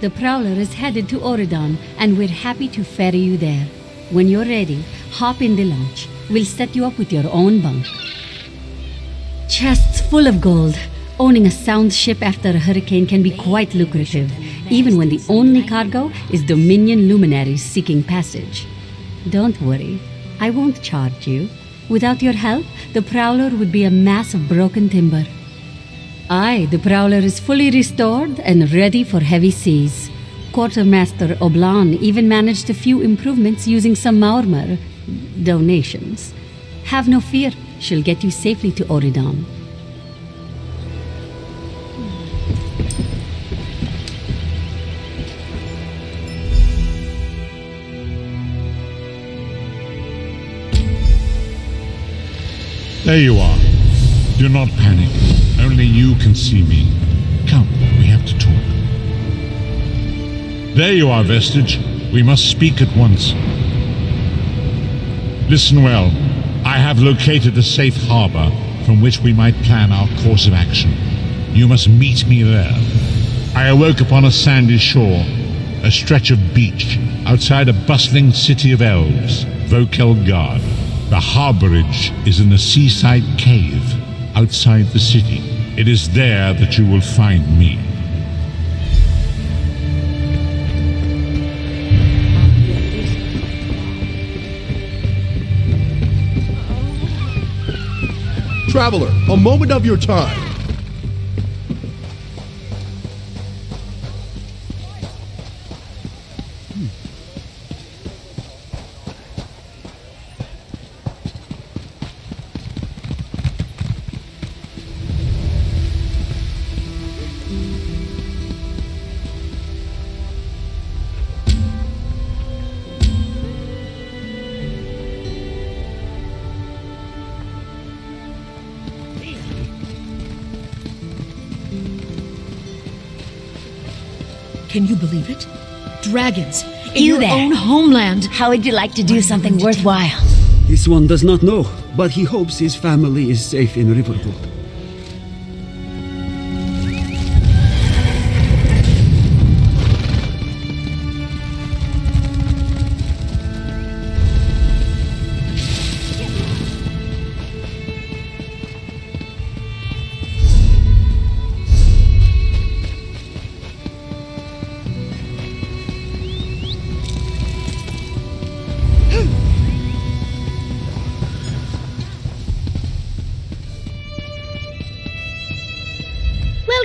The Prowler is headed to Oridon, and we're happy to ferry you there. When you're ready, hop in the launch. We'll set you up with your own bunk. Chests full of gold. Owning a sound ship after a hurricane can be quite lucrative, even when the only cargo is Dominion luminaries seeking passage. Don't worry, I won't charge you. Without your help, the Prowler would be a mass of broken timber. Aye, the Prowler is fully restored and ready for heavy seas. Quartermaster Oblan even managed a few improvements using some Maormer donations. Have no fear, she'll get you safely to Oridon. There you are. Do not panic. Only you can see me. Come, we have to talk. There you are, Vestige. We must speak at once. Listen well. I have located a safe harbor from which we might plan our course of action. You must meet me there. I awoke upon a sandy shore, a stretch of beach, outside a bustling city of elves, Vokelgard. The Harborage is in a seaside cave outside the city. It is there that you will find me. Traveler, a moment of your time. Can you believe it? Dragons in You your there. own homeland. How would you like to do something worthwhile? This one does not know, but he hopes his family is safe in Riverwood.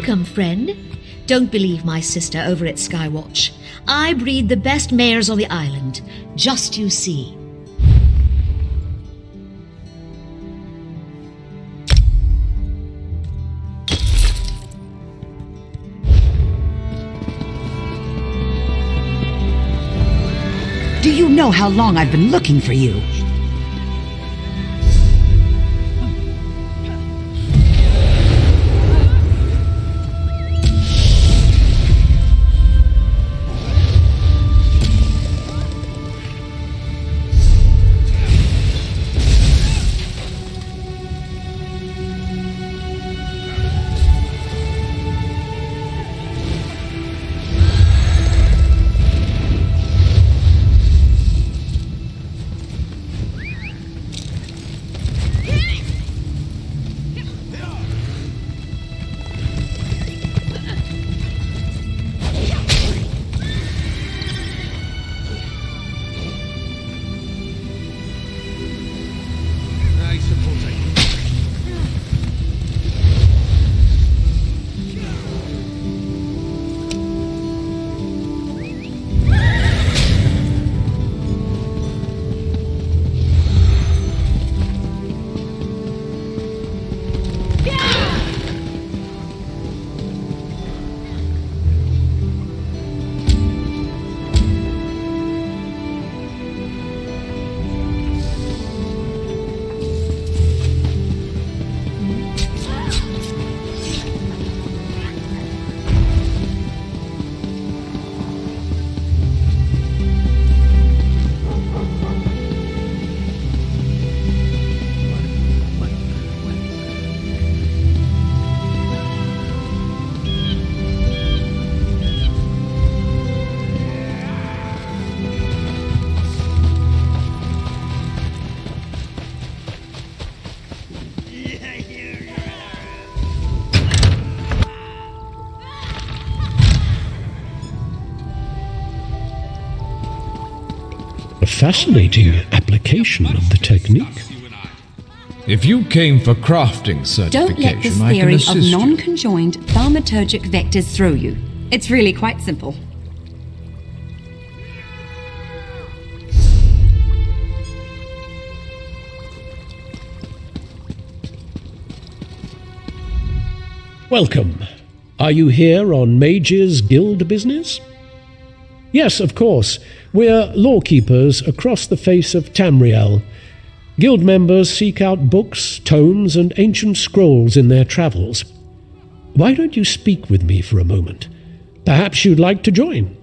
Welcome, friend. Don't believe my sister over at Skywatch. I breed the best mares on the island. Just you see. Do you know how long I've been looking for you? fascinating application of the technique. If you came for crafting certification, Don't let this theory of non-conjoined thaumaturgic vectors throw you. It's really quite simple. Welcome. Are you here on Mage's Guild business? Yes, of course. We're lawkeepers across the face of Tamriel. Guild members seek out books, tomes, and ancient scrolls in their travels. Why don't you speak with me for a moment? Perhaps you'd like to join.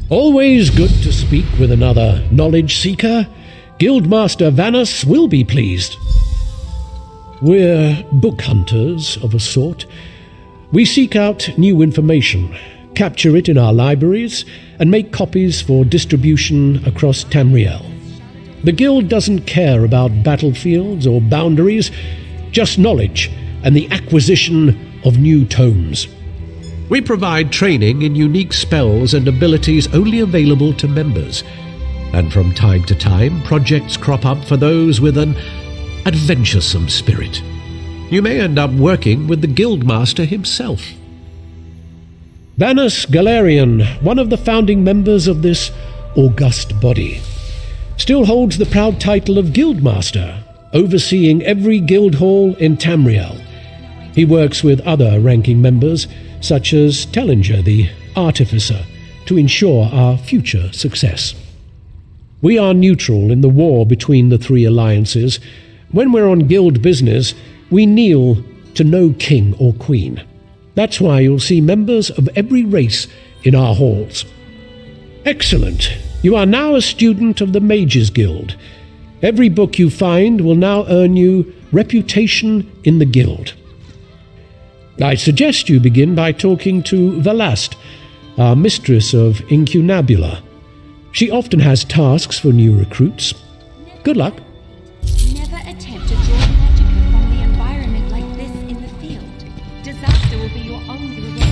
Always good to speak with another knowledge seeker. Guildmaster Vanus will be pleased. We're book hunters of a sort. We seek out new information, capture it in our libraries, and make copies for distribution across Tamriel. The Guild doesn't care about battlefields or boundaries, just knowledge and the acquisition of new tomes. We provide training in unique spells and abilities only available to members. And from time to time, projects crop up for those with an adventuresome spirit. You may end up working with the Guildmaster himself. Vanus Galarian, one of the founding members of this august body, still holds the proud title of Guildmaster, overseeing every guild hall in Tamriel. He works with other ranking members, such as Tellinger, the Artificer, to ensure our future success. We are neutral in the war between the three alliances. When we're on guild business, we kneel to no king or queen. That's why you'll see members of every race in our halls. Excellent. You are now a student of the Mages Guild. Every book you find will now earn you reputation in the guild. I suggest you begin by talking to Velast, our mistress of Incunabula. She often has tasks for new recruits. Good luck. Never attempt to draw magic from the environment like this in the field. Disaster will be your only reward.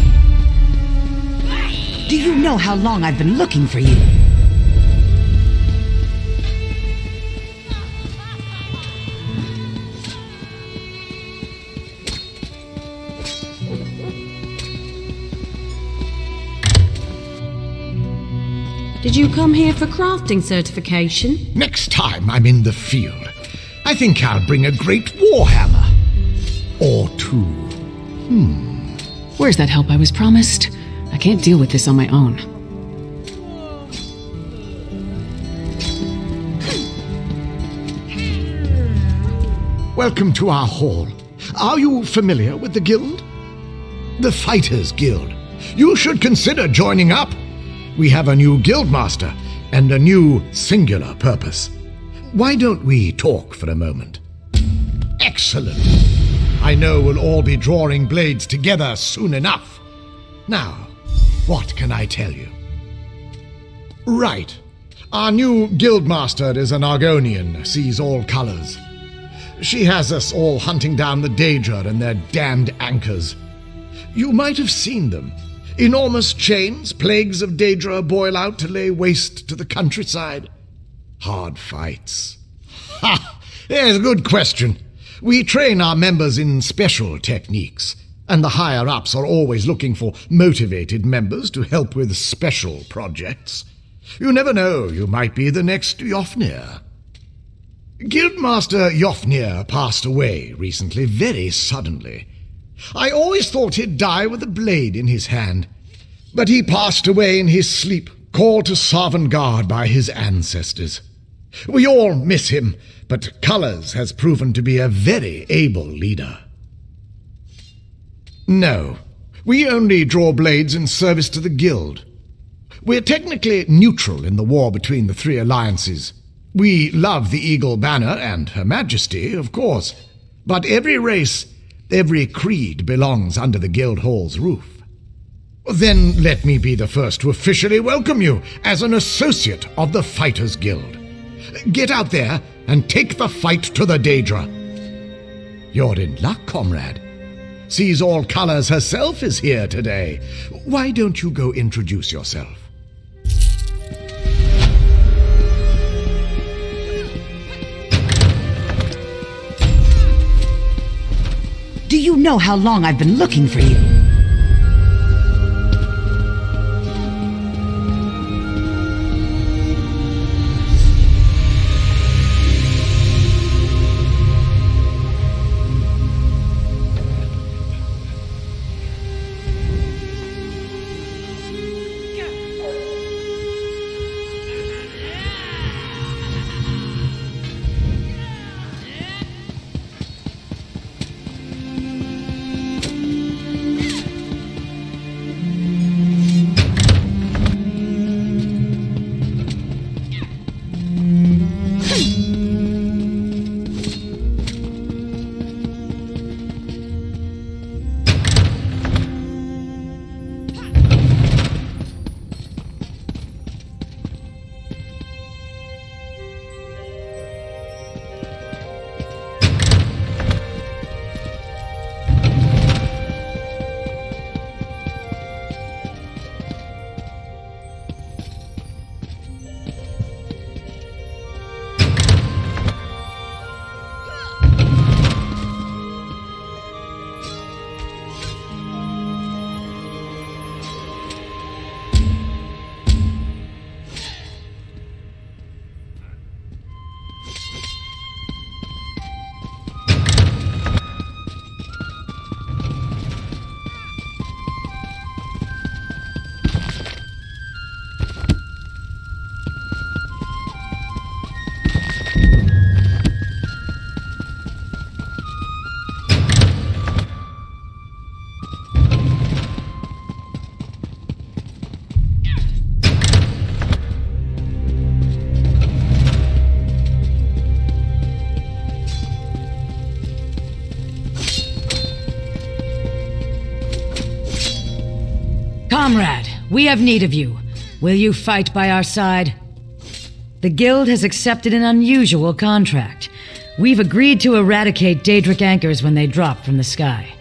Do you know how long I've been looking for you? Did you come here for crafting certification? Next time I'm in the field, I think I'll bring a great warhammer. Or two. Where's that help I was promised? I can't deal with this on my own. Welcome to our hall. Are you familiar with the guild? The Fighters Guild. You should consider joining up. We have a new guildmaster and a new singular purpose. Why don't we talk for a moment? Excellent. I know we'll all be drawing blades together soon enough. Now, what can I tell you? Right. Our new guildmaster is an Argonian, sees all colors. She has us all hunting down the Daedra and their damned anchors. You might have seen them. Enormous chains, plagues of Daedra boil out to lay waste to the countryside. Hard fights. Ha! There's a good question. We train our members in special techniques, and the higher-ups are always looking for motivated members to help with special projects. You never know, you might be the next Yofnir. Guildmaster Yofnir passed away recently, very suddenly. I always thought he'd die with a blade in his hand, but he passed away in his sleep, called to Sovngarde by his ancestors. We all miss him, but Colours has proven to be a very able leader. No, we only draw blades in service to the guild. We're technically neutral in the war between the three alliances. We love the Eagle Banner and Her Majesty, of course, but every race, every creed belongs under the guild hall's roof. Then let me be the first to officially welcome you as an associate of the Fighters Guild. Get out there and take the fight to the Daedra. You're in luck, comrade. Sees All Colours herself is here today. Why don't you go introduce yourself? know how long I've been looking for you? Comrade, we have need of you. Will you fight by our side? The Guild has accepted an unusual contract. We've agreed to eradicate Daedric anchors when they drop from the sky.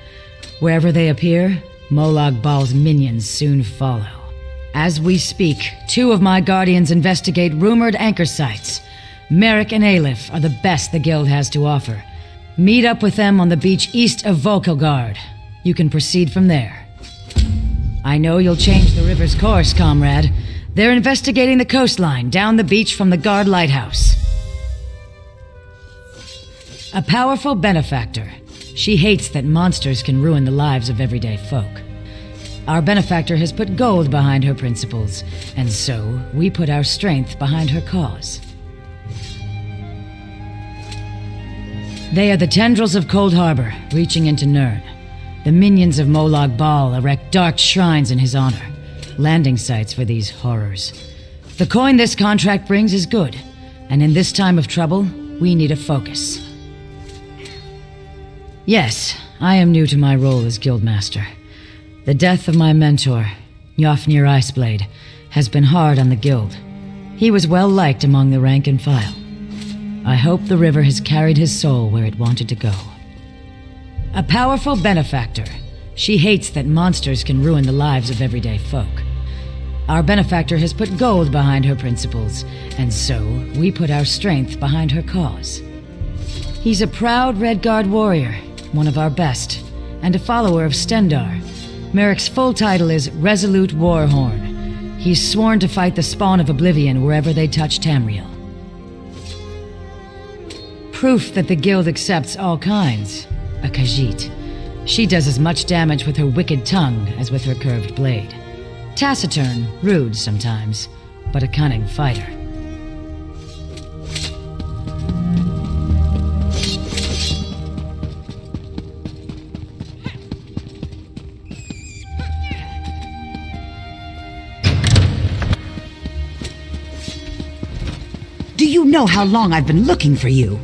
Wherever they appear, Molag Bal's minions soon follow. As we speak, 2 of my guardians investigate rumored anchor sites. Merrick and Aleph are the best the Guild has to offer. Meet up with them on the beach east of Volkelgard. You can proceed from there. I know you'll change the river's course, comrade. They're investigating the coastline down the beach from the Guard Lighthouse. A powerful benefactor. She hates that monsters can ruin the lives of everyday folk. Our benefactor has put gold behind her principles, and so we put our strength behind her cause. They are the tendrils of Cold Harbor, reaching into Nirn. The minions of Molag Bal erect dark shrines in his honor, landing sites for these horrors. The coin this contract brings is good, and in this time of trouble, we need a focus. Yes, I am new to my role as Guildmaster. The death of my mentor, Yofnir Iceblade, has been hard on the Guild. He was well liked among the rank and file. I hope the river has carried his soul where it wanted to go. A powerful benefactor. She hates that monsters can ruin the lives of everyday folk. Our benefactor has put gold behind her principles, and so we put our strength behind her cause. He's a proud Redguard warrior, one of our best, and a follower of Stendar. Merrick's full title is Resolute Warhorn. He's sworn to fight the spawn of Oblivion wherever they touch Tamriel. Proof that the Guild accepts all kinds. A Khajiit. She does as much damage with her wicked tongue as with her curved blade. Taciturn, rude sometimes, but a cunning fighter. Do you know how long I've been looking for you?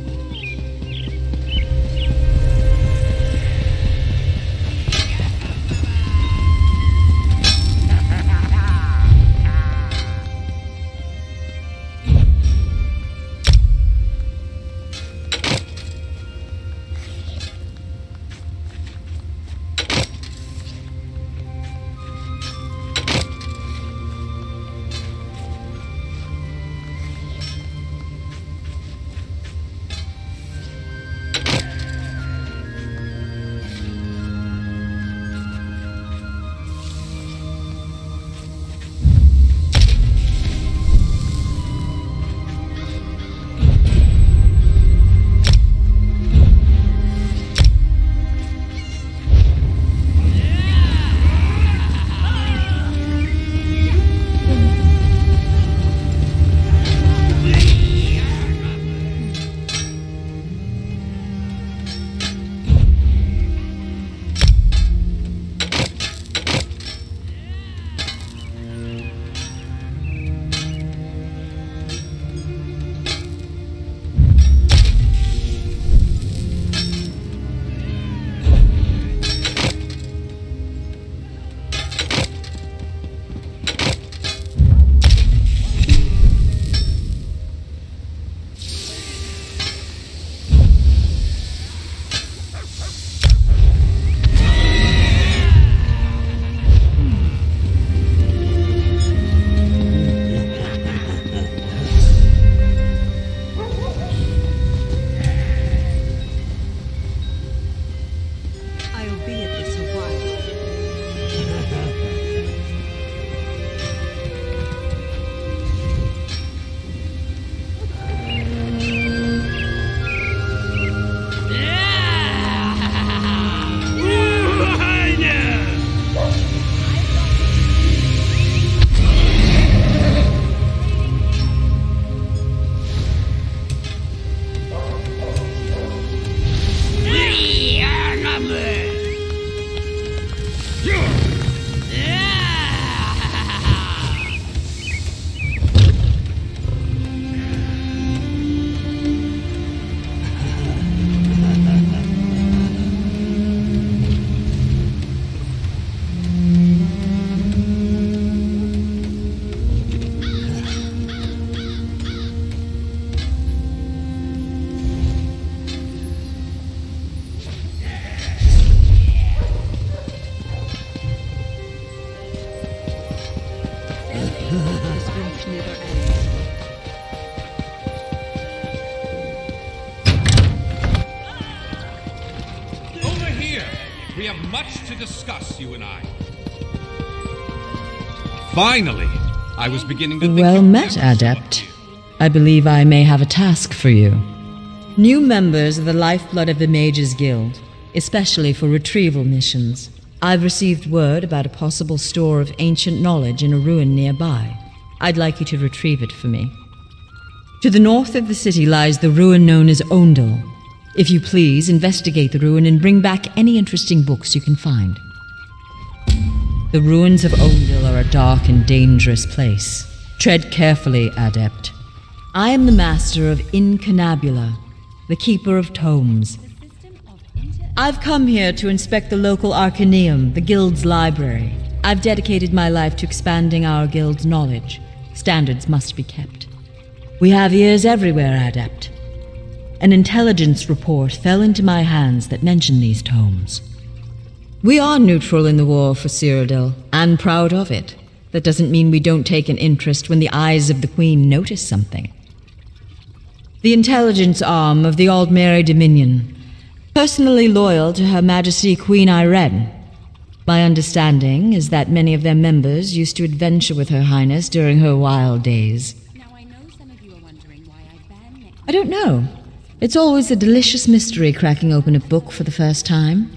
We have much to discuss, you and I. Finally, I was beginning to think... Well met, Adept. I believe I may have a task for you. New members of the Lifeblood of the Mages Guild, especially for retrieval missions. I've received word about a possible store of ancient knowledge in a ruin nearby. I'd like you to retrieve it for me. To the north of the city lies the ruin known as Ondel. If you please, investigate the ruin and bring back any interesting books you can find. The ruins of Ondel are a dark and dangerous place. Tread carefully, Adept. I am the master of Incunabula, the keeper of tomes. I've come here to inspect the local Arcaneum, the guild's library. I've dedicated my life to expanding our guild's knowledge. Standards must be kept. We have ears everywhere, Adept. An intelligence report fell into my hands that mentioned these tomes. We are neutral in the war for Cyrodiil, and proud of it. That doesn't mean we don't take an interest when the eyes of the Queen notice something. The intelligence arm of the Aldmeri Dominion, personally loyal to Her Majesty Queen Irene. My understanding is that many of their members used to adventure with Her Highness during her wild days. I don't know. It's always a delicious mystery cracking open a book for the first time.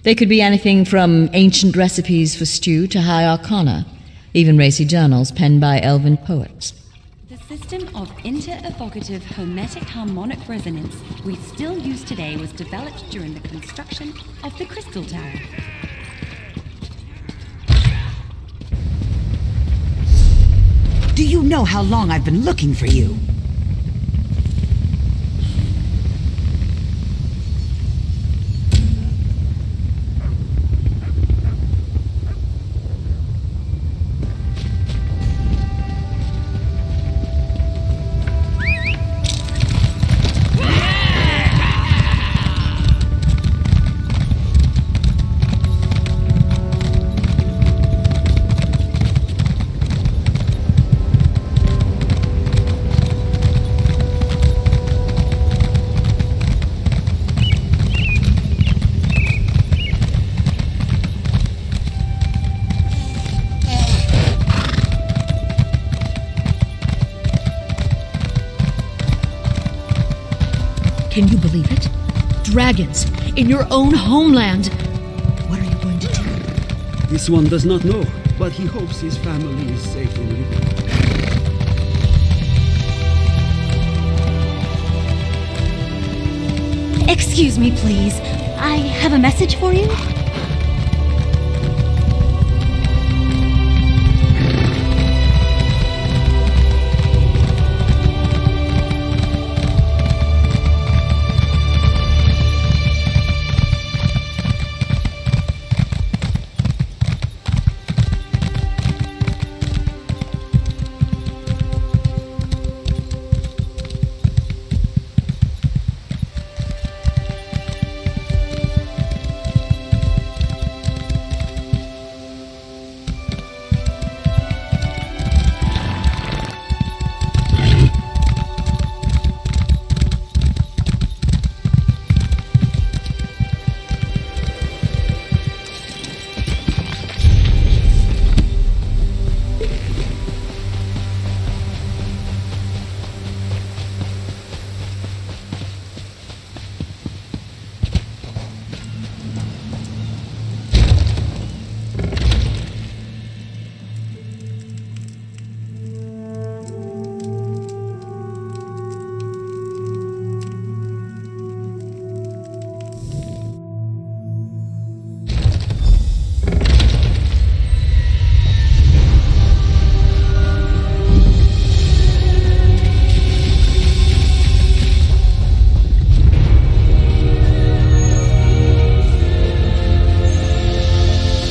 They could be anything from ancient recipes for stew to high arcana, even racy journals penned by elven poets. The system of inter-evocative hermetic harmonic resonance we still use today was developed during the construction of the Crystal Tower. Do you know how long I've been looking for you? Can you believe it? Dragons in your own homeland. What are you going to do? This one does not know, but he hopes his family is safe in Rivendell. Excuse me, please. I have a message for you.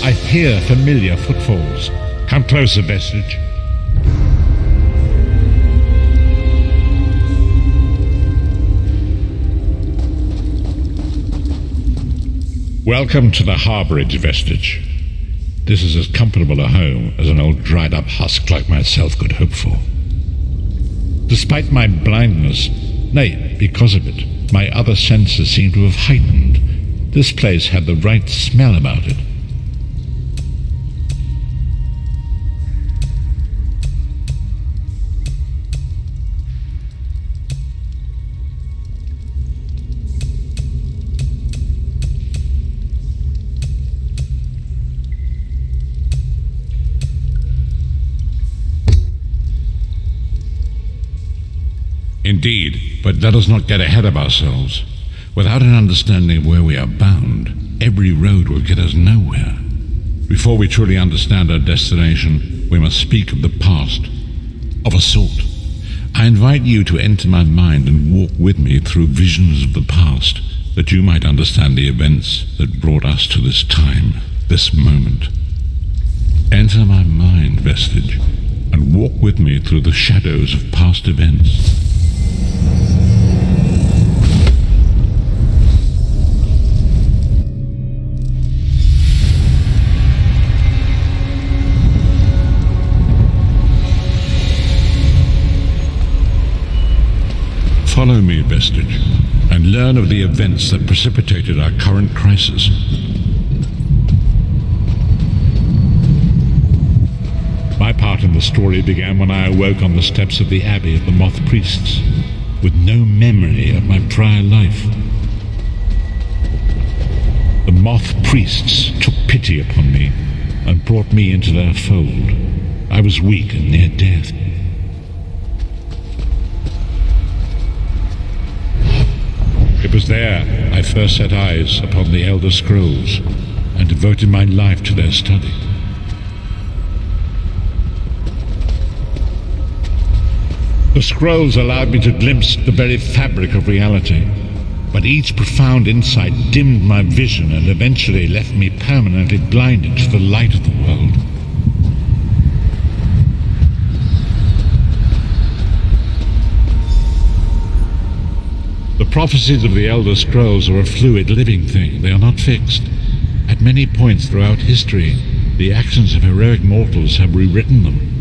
I hear familiar footfalls. Come closer, Vestige. Welcome to the Harborage Vestige. This is as comfortable a home as an old dried-up husk like myself could hope for. Despite my blindness, nay, because of it, my other senses seem to have heightened. This place had the right smell about it. Indeed, but let us not get ahead of ourselves. Without an understanding of where we are bound, every road will get us nowhere. Before we truly understand our destination, we must speak of the past, of a sort. I invite you to enter my mind and walk with me through visions of the past, that you might understand the events that brought us to this time, this moment. Enter my mind, Vestige, and walk with me through the shadows of past events. Follow me, Vestige, and learn of the events that precipitated our current crisis. My part in the story began when I awoke on the steps of the Abbey of the Moth Priests, with no memory of my prior life. The Moth Priests took pity upon me and brought me into their fold. I was weak and near death. It was there I first set eyes upon the Elder Scrolls and devoted my life to their study. The scrolls allowed me to glimpse the very fabric of reality, but each profound insight dimmed my vision and eventually left me permanently blinded to the light of the world. The prophecies of the Elder Scrolls are a fluid, living thing. They are not fixed. At many points throughout history, the actions of heroic mortals have rewritten them.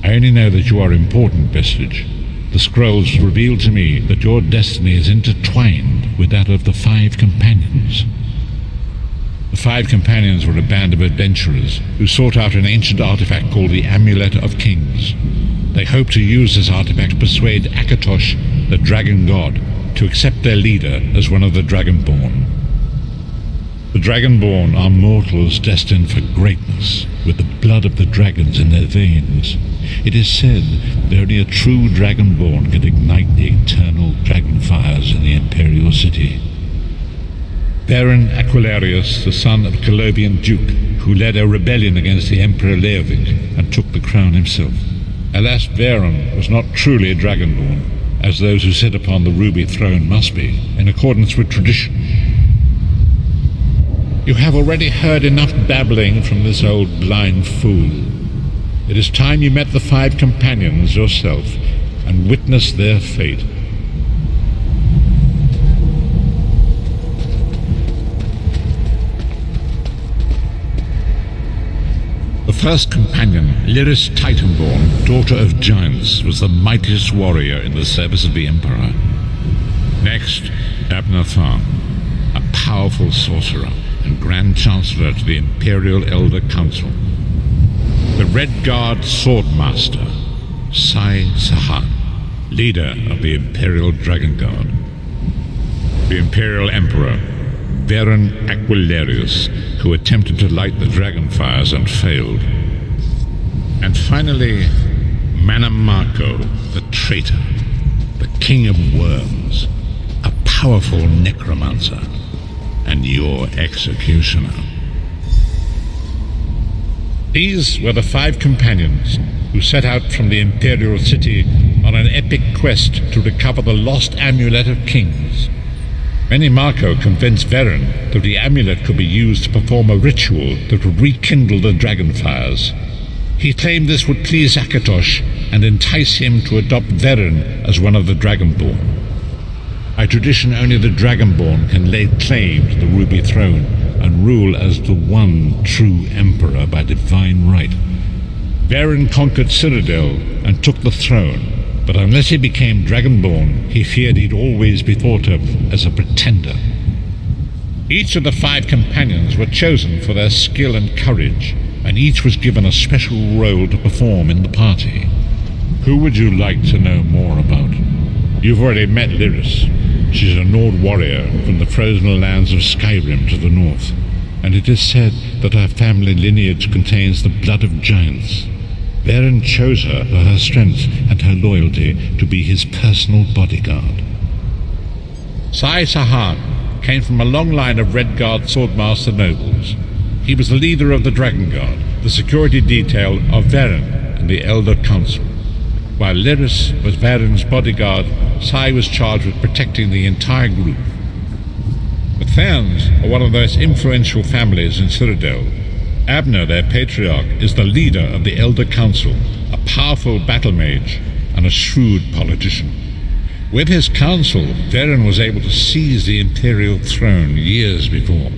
I only know that you are important, Vestige. The scrolls reveal to me that your destiny is intertwined with that of the Five Companions. The Five Companions were a band of adventurers who sought out an ancient artifact called the Amulet of Kings. They hoped to use this artifact to persuade Akatosh, the Dragon God, to accept their leader as one of the Dragonborn. The Dragonborn are mortals destined for greatness, with the blood of the dragons in their veins. It is said that only a true Dragonborn can ignite the eternal dragon fires in the Imperial City. Baron Acrillix, the son of a Colovian duke, who led a rebellion against the Emperor Leovic and took the crown himself. Alas, Baron was not truly a Dragonborn, as those who sit upon the ruby throne must be, in accordance with tradition. You have already heard enough babbling from this old blind fool. It is time you met the Five Companions yourself and witnessed their fate. The first companion, Lyris Titanborn, daughter of giants, was the mightiest warrior in the service of the Emperor. Next, Abnathan, a powerful sorcerer and Grand Chancellor to the Imperial Elder Council. The Red Guard Swordmaster, Sai Sahan, leader of the Imperial Dragon Guard. The Imperial Emperor, Baron Acrillix, who attempted to light the dragon fires and failed. And finally, Manamako, the traitor, the king of worms, a powerful necromancer, and your executioner. These were the Five Companions who set out from the Imperial City on an epic quest to recover the lost Amulet of Kings. Manamako convinced Veren that the amulet could be used to perform a ritual that would rekindle the dragon fires. He claimed this would please Akatosh and entice him to adopt Veren as one of the Dragonborn. By tradition, only the Dragonborn can lay claim to the Ruby Throne and rule as the one true Emperor by divine right. Veren conquered Cyrodiil and took the throne, but unless he became Dragonborn, he feared he'd always be thought of as a pretender. Each of the 5 companions were chosen for their skill and courage, and each was given a special role to perform in the party. Who would you like to know more about? You've already met Lyris. She's a Nord warrior from the frozen lands of Skyrim to the north, and it is said that her family lineage contains the blood of giants. Varen chose her for her strength and her loyalty to be his personal bodyguard. Sai Sahan came from a long line of Red Guard swordmaster nobles. He was the leader of the Dragon Guard, the security detail of Varen and the Elder Council. While Lyris was Varen's bodyguard, Sai was charged with protecting the entire group. The Therns are one of the most influential families in Cyrodiil. Abner, their patriarch, is the leader of the Elder Council, a powerful battle mage and a shrewd politician. With his council, Varen was able to seize the Imperial throne years before.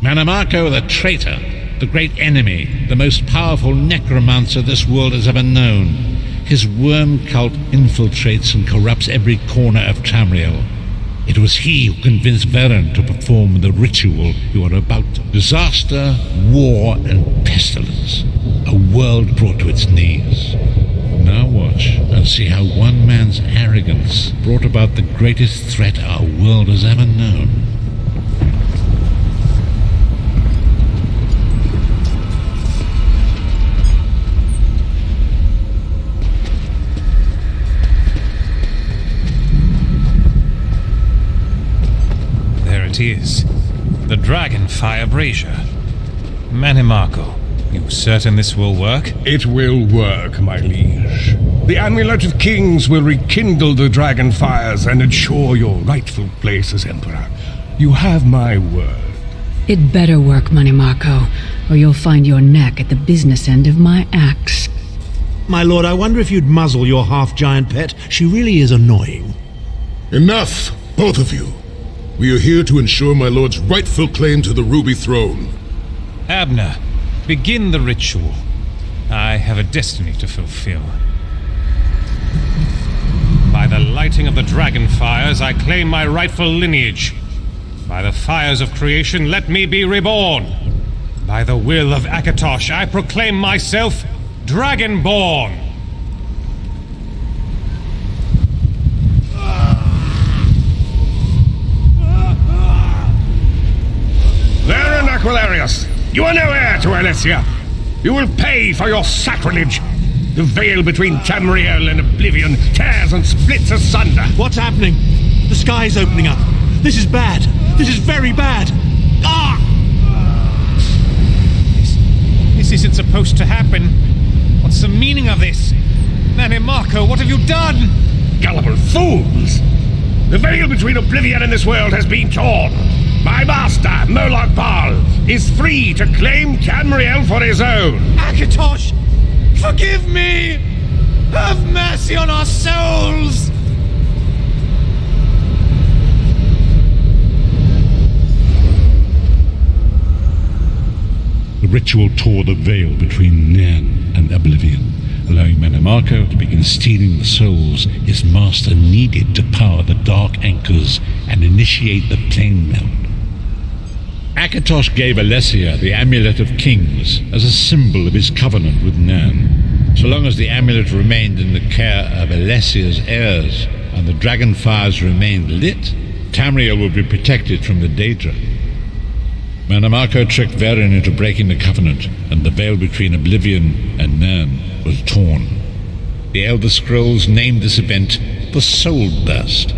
Manamako the traitor, the great enemy, the most powerful necromancer this world has ever known. His worm cult infiltrates and corrupts every corner of Tamriel. It was he who convinced Varen to perform the ritual you are about to. Disaster, war, and pestilence. A world brought to its knees. Now watch and see how one man's arrogance brought about the greatest threat our world has ever known. It is. The Dragonfire Brazier. Manamako, you certain this will work? It will work, my liege. The Amulet of Kings will rekindle the Dragonfires and ensure your rightful place as Emperor. You have my word. It better work, Manamako, or you'll find your neck at the business end of my axe. My lord, I wonder if you'd muzzle your half-giant pet. She really is annoying. Enough, both of you. We are here to ensure my lord's rightful claim to the Ruby Throne. Abner, begin the ritual. I have a destiny to fulfill. By the lighting of the dragon fires, I claim my rightful lineage. By the fires of creation, let me be reborn. By the will of Akatosh, I proclaim myself Dragonborn. Varen Aquilarius, you are no heir to Alessia. You will pay for your sacrilege. The veil between Tamriel and Oblivion tears and splits asunder. What's happening? The sky's opening up. This is bad. This is very bad. Ah! This isn't supposed to happen. What's the meaning of this? Manamako, what have you done? Gullible fools! The veil between Oblivion and this world has been torn. My master, Moloch Baal, is free to claim Tamriel for his own. Akatosh, forgive me! Have mercy on our souls! The ritual tore the veil between Nairn and Oblivion, allowing Manamako to begin stealing the souls his master needed to power the dark anchors and initiate the plane melt. Akatosh gave Alessia the Amulet of Kings as a symbol of his covenant with Nairn. So long as the amulet remained in the care of Alessia's heirs and the dragon fires remained lit, Tamriel would be protected from the Daedra. Manamako tricked Varen into breaking the covenant, and the veil between Oblivion and Nairn was torn. The Elder Scrolls named this event the Soul Burst.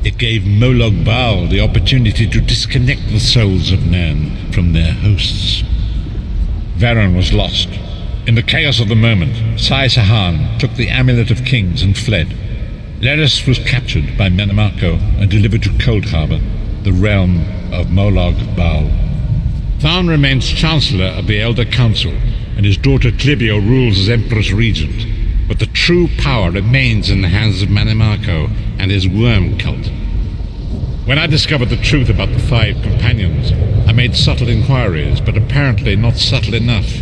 It gave Moloch Baal the opportunity to disconnect the souls of Nairn from their hosts. Varen was lost. In the chaos of the moment, Sai Sahan took the Amulet of Kings and fled. Lyris was captured by Manamako and delivered to Cold Harbor, the realm of Moloch Baal. Tharn remains Chancellor of the Elder Council, and his daughter Clivio rules as Empress Regent. But the true power remains in the hands of Manamako and his worm cult. When I discovered the truth about the 5 companions, I made subtle inquiries, but apparently not subtle enough.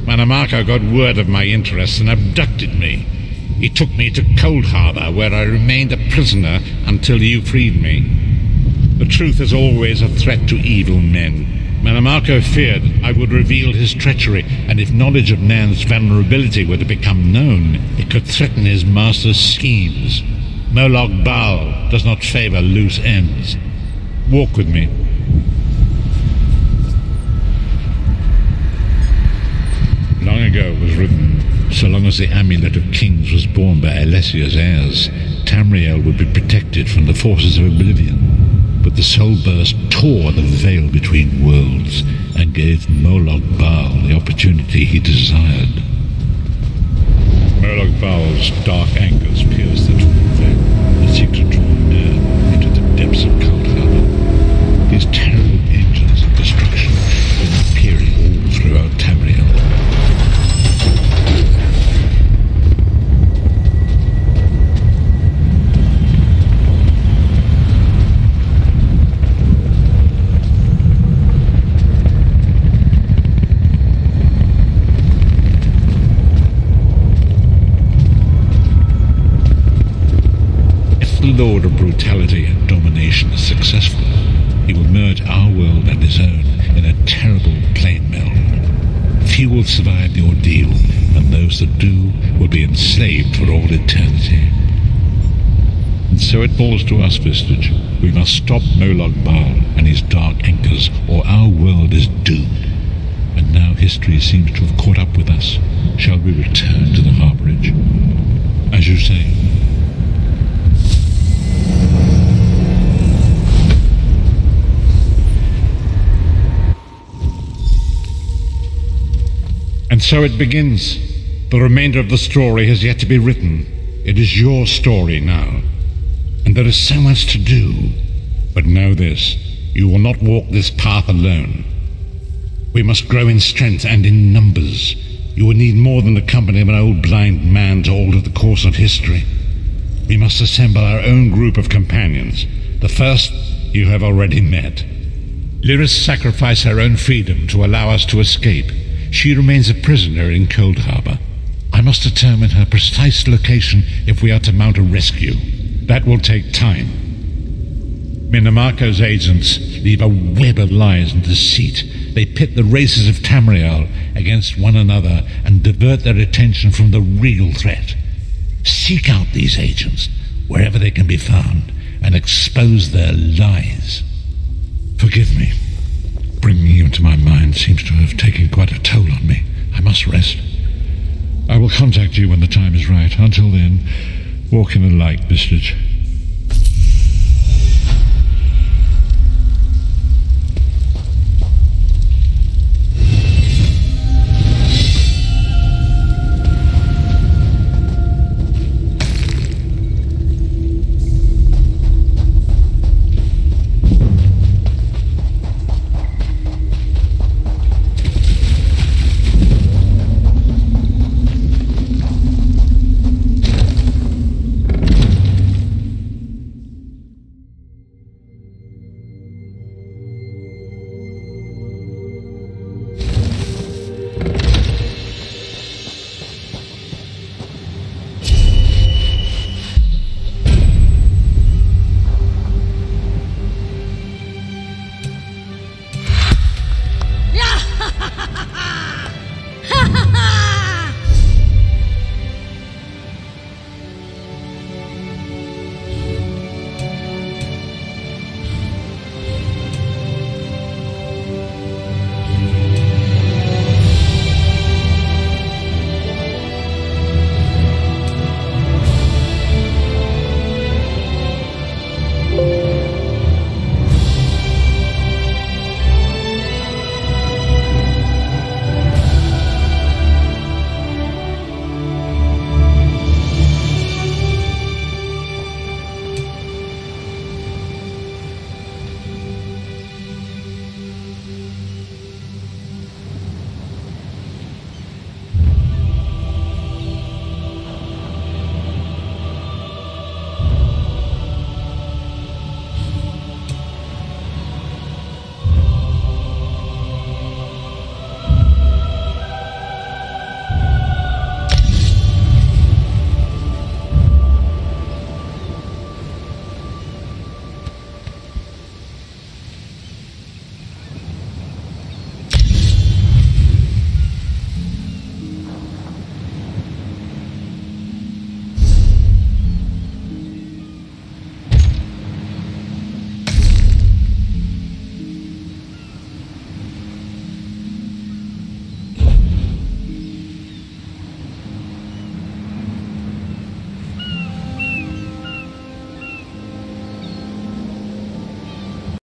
Manamako got word of my interests and abducted me. He took me to Cold Harbor, where I remained a prisoner until you freed me. The truth is always a threat to evil men. Manamarco feared I would reveal his treachery, and if knowledge of Nan's vulnerability were to become known, it could threaten his master's schemes. Moloch Baal does not favor loose ends. Walk with me. Long ago it was written, so long as the Amulet of Kings was borne by Alessia's heirs, Tamriel would be protected from the forces of oblivion. But the Soul Burst tore the veil between worlds and gave Moloch Baal the opportunity he desired. Moloch Baal's dark angers pierced the torn veil, the secret drawn near into the depths of Cold Harbor. His terrible engines of destruction were appearing all throughout Tamriel. Lord of brutality and domination is successful, he will merge our world and his own in a terrible plane meld. Few will survive the ordeal, and those that do will be enslaved for all eternity. And so it falls to us, Vestige. We must stop Moloch Baal and his dark anchors, or our world is doomed. And now history seems to have caught up with us. Shall we return to the Harborage? As you say. And so it begins. The remainder of the story has yet to be written. It is your story now. And there is so much to do. But know this, you will not walk this path alone. We must grow in strength and in numbers. You will need more than the company of an old blind man to alter the course of history. We must assemble our own group of companions. The first you have already met. Lyris sacrificed her own freedom to allow us to escape. She remains a prisoner in Cold Harbor. I must determine her precise location if we are to mount a rescue. That will take time. Manamarco's agents leave a web of lies and deceit. They pit the races of Tamriel against one another and divert their attention from the real threat. Seek out these agents wherever they can be found and expose their lies. Forgive me. Bringing you into my mind seems to have taken quite a toll on me. I must rest. I will contact you when the time is right. Until then, walk in the light, Vestige.